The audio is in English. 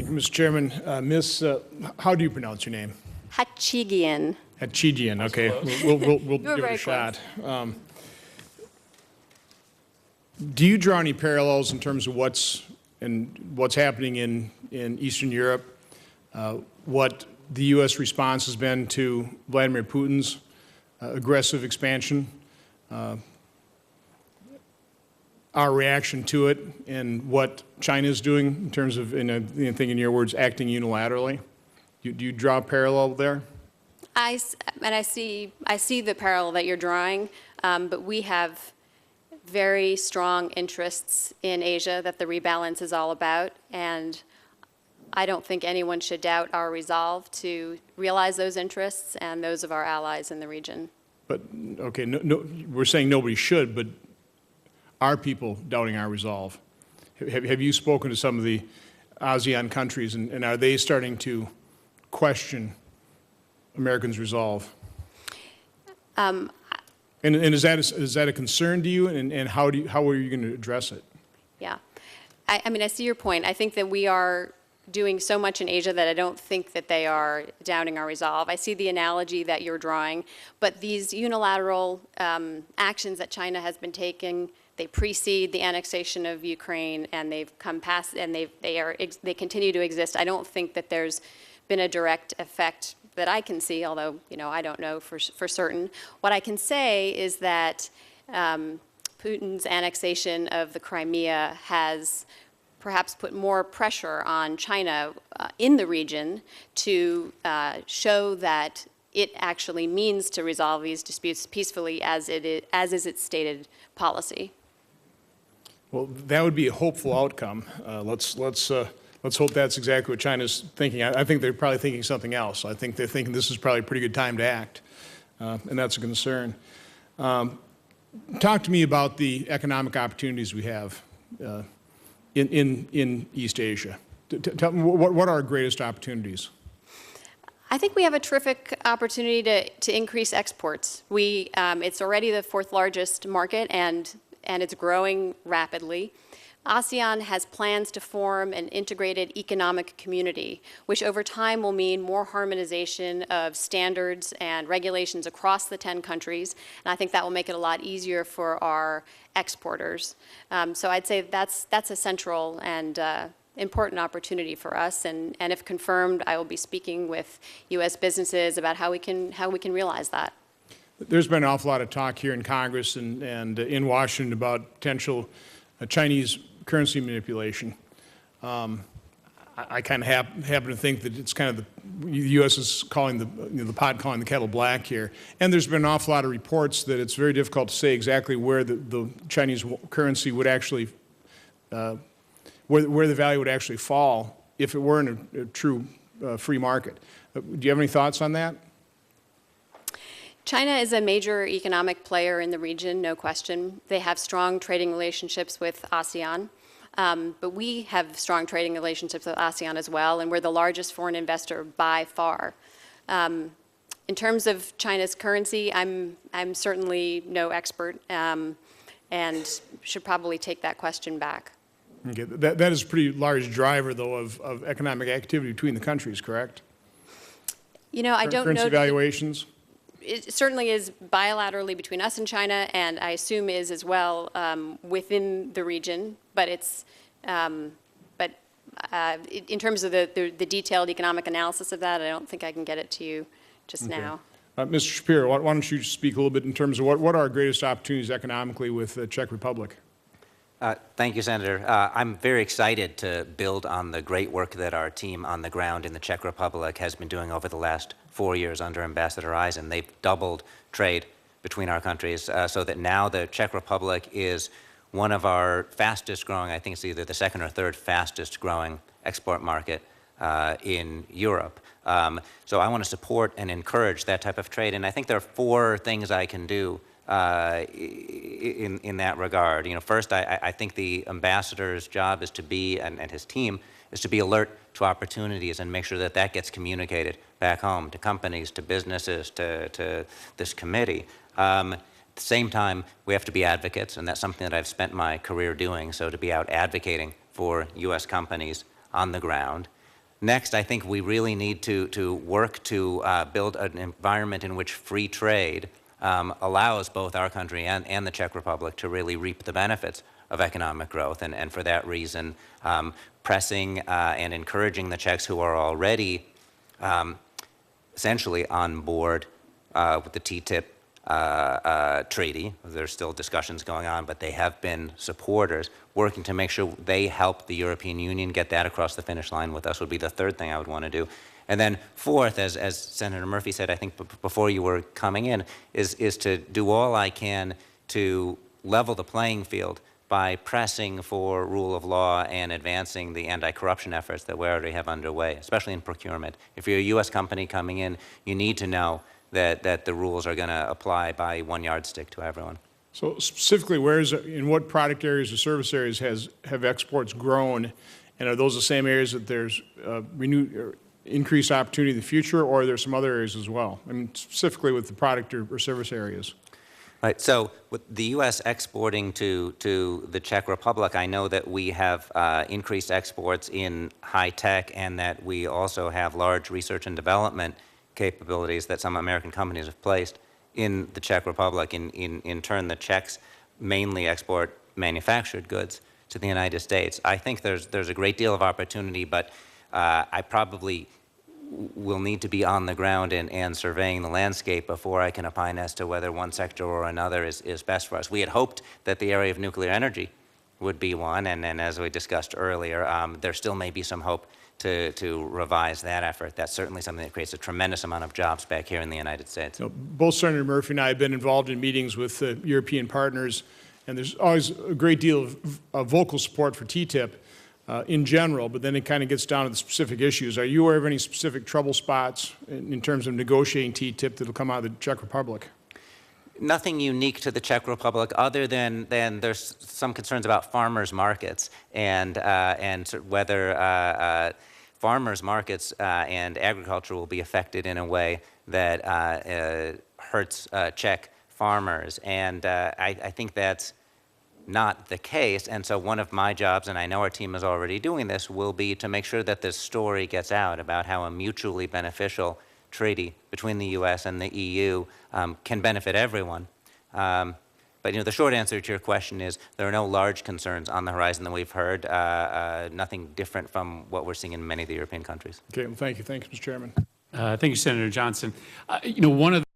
Mr. Chairman, how do you pronounce your name? Hachigian. Hachigian, okay. We'll give it a shot. Do you draw any parallels in terms of what's happening in Eastern Europe, what the U.S. response has been to Vladimir Putin's aggressive expansion, our reaction to it, and what China is doing in terms of, I think in your words, acting unilaterally? Do you draw a parallel there? I see the parallel that you're drawing, but we have very strong interests in Asia that the rebalance is all about, and I don't think anyone should doubt our resolve to realize those interests and those of our allies in the region. But, okay, we're saying nobody should, but are people doubting our resolve? Have you spoken to some of the ASEAN countries, and are they starting to question Americans' resolve? And is that a concern to you, and how are you going to address it? Yeah, I mean, I see your point. I think that we are doing so much in Asia that I don't think that they are doubting our resolve. I see the analogy that you're drawing, but these unilateral actions that China has been taking, they precede the annexation of Ukraine, and they've come past, and they continue to exist. I don't think that there's been a direct effect that I can see, although I don't know for certain. What I can say is that Putin's annexation of the Crimea has perhaps put more pressure on China in the region to show that it actually means to resolve these disputes peacefully, as is its stated policy. Well, that would be a hopeful outcome. Let's hope that's exactly what China's thinking. I think they're probably thinking something else. I think they're thinking this is probably a pretty good time to act, and that's a concern. Talk to me about the economic opportunities we have in East Asia. Tell me, what are our greatest opportunities? I think we have a terrific opportunity to increase exports. It's already the fourth largest market, and it's growing rapidly. ASEAN has plans to form an integrated economic community, which over time will mean more harmonization of standards and regulations across the 10 countries, and I think that will make it a lot easier for our exporters. So I'd say that's a central and important opportunity for us, and if confirmed, I will be speaking with U.S. businesses about how we can realize that. There's been an awful lot of talk here in Congress and in Washington about potential Chinese currency manipulation. I kind of happen to think that it's kind of the U.S. is calling the pot calling the kettle black here. And there's been an awful lot of reports that it's very difficult to say exactly where the Chinese currency would actually, where the value would actually fall if it were in a true free market. Do you have any thoughts on that? China is a major economic player in the region, no question. They have strong trading relationships with ASEAN, but we have strong trading relationships with ASEAN as well, and we're the largest foreign investor by far. In terms of China's currency, I'm certainly no expert, and should probably take that question back. Okay, that is a pretty large driver, though, of economic activity between the countries, correct? I don't know. Currency valuations? It certainly is bilaterally between us and China, and I assume is as well within the region. But in terms of the detailed economic analysis of that, I don't think I can get it to you just now. Mr. Shapiro, why don't you speak a little bit in terms of what are our greatest opportunities economically with the Czech Republic? Thank you, Senator. I'm very excited to build on the great work that our team on the ground in the Czech Republic has been doing over the last 4 years under Ambassador Eisen. They've doubled trade between our countries so that now the Czech Republic is one of our fastest growing, I think it's either the second or third fastest growing export market in Europe. So I want to support and encourage that type of trade, and I think there are 4 things I can do in that regard. First, I think the ambassador's job is to be, and his team, is to be alert to opportunities and make sure that that gets communicated back home to companies, to businesses, to this committee. At the same time, we have to be advocates, and that's something that I've spent my career doing, so to be out advocating for U.S. companies on the ground. Next, I think we really need to work to build an environment in which free trade allows both our country and the Czech Republic to really reap the benefits of economic growth. And for that reason, pressing and encouraging the Czechs who are already essentially on board with the TTIP treaty. There's still discussions going on, but they have been supporters, working to make sure they help the European Union get that across the finish line with us would be the third thing I would want to do. And then fourth, as Senator Murphy said, I think before you were coming in, is to do all I can to level the playing field by pressing for rule of law and advancing the anti-corruption efforts that we already have underway, especially in procurement. If you're a U.S. company coming in, you need to know that the rules are going to apply by one yardstick to everyone. So specifically, in what product areas or service areas have exports grown, and are those the same areas that there's renewed or increased opportunity in the future, or are there some other areas as well? I mean, specifically with the product or service areas. Right. So with the U.S. exporting to the Czech Republic, I know that we have increased exports in high tech, and that we also have large research and development capabilities that some American companies have placed in the Czech Republic. In turn, the Czechs mainly export manufactured goods to the United States. I think there's a great deal of opportunity, but I probably will need to be on the ground and surveying the landscape before I can opine as to whether one sector or another is best for us. We had hoped that the area of nuclear energy would be one, and as we discussed earlier, there still may be some hope to revise that effort. That's certainly something that creates a tremendous amount of jobs back here in the United States. You know, both Senator Murphy and I have been involved in meetings with European partners, and there's always a great deal of vocal support for TTIP in general, but then it kind of gets down to the specific issues. Are you aware of any specific trouble spots in terms of negotiating TTIP that will come out of the Czech Republic? Nothing unique to the Czech Republic, other than there's some concerns about farmers' markets and whether farmers' markets and agriculture will be affected in a way that hurts Czech farmers. And I think that's not the case. And so one of my jobs, and I know our team is already doing this, will be to make sure that this story gets out about how a mutually beneficial treaty between the U.S. and the EU can benefit everyone. But the short answer to your question is there are no large concerns on the horizon that we've heard, nothing different from what we're seeing in many of the European countries. Okay, well, thank you. Thanks, Mr. Chairman. Thank you, Senator Johnson. One of